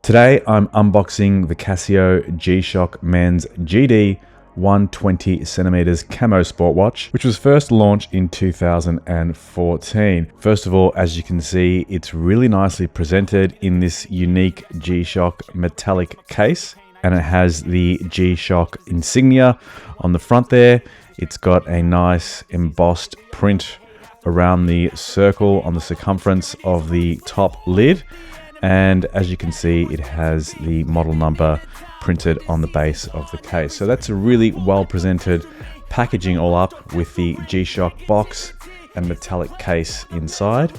Today I'm unboxing the Casio G-Shock Men's GD-120cm Camo Sport Watch, which was first launched in 2014. First of all, as you can see, it's really nicely presented in this unique G-Shock metallic case, and it has the G-Shock insignia on the front there. It's got a nice embossed print around the circle on the circumference of the top lid. And as you can see, it has the model number printed on the base of the case. So that's a really well presented packaging all up with the G-Shock box and metallic case inside.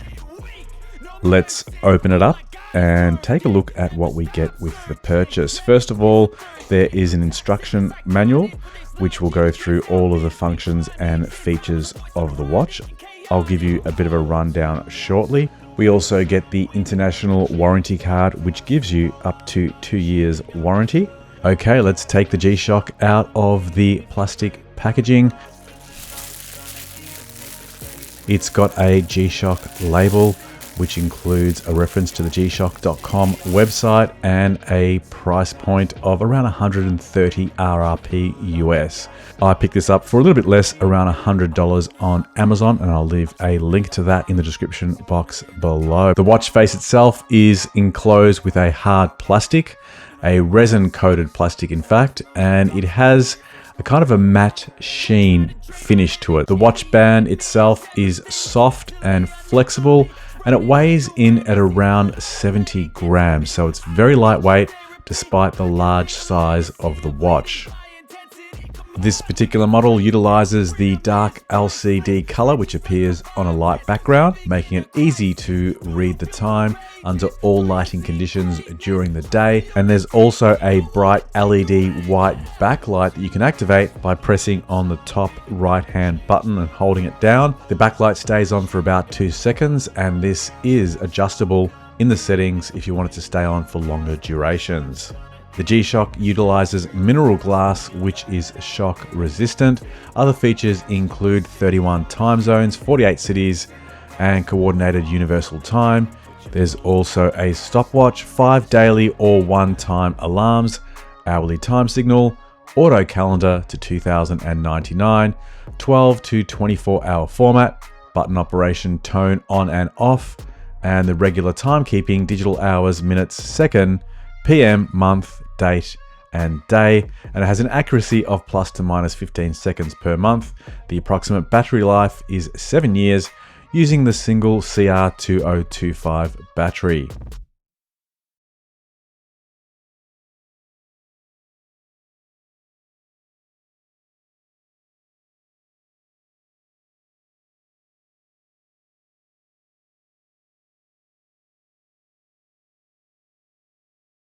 Let's open it up and take a look at what we get with the purchase. First of all, there is an instruction manual which will go through all of the functions and features of the watch. I'll give you a bit of a rundown shortly. We also get the international warranty card, which gives you up to 2 years warranty. Okay, let's take the G-Shock out of the plastic packaging. It's got a G-Shock label, which includes a reference to the gshock.com website and a price point of around 130 RRP US. I picked this up for a little bit less, around $100 on Amazon, and I'll leave a link to that in the description box below. The watch face itself is enclosed with a hard plastic, a resin coated plastic in fact, and it has a kind of a matte sheen finish to it. The watch band itself is soft and flexible, and it weighs in at around 70 grams, so it's very lightweight despite the large size of the watch. This particular model utilizes the dark LCD color, which appears on a light background, making it easy to read the time under all lighting conditions during the day. And there's also a bright LED white backlight that you can activate by pressing on the top right-hand button and holding it down. The backlight stays on for about 2 seconds, and this is adjustable in the settings if you want it to stay on for longer durations. The G-Shock utilizes mineral glass, which is shock resistant. Other features include 31 time zones, 48 cities, and coordinated universal time. There's also a stopwatch, 5 daily or 1-time alarms, hourly time signal, auto calendar to 2099, 12 to 24-hour format, button operation tone on and off, and the regular timekeeping digital hours, minutes, second, PM, month, date, and day, and it has an accuracy of plus to minus 15 seconds per month. The approximate battery life is 7 years using the single CR2025 battery.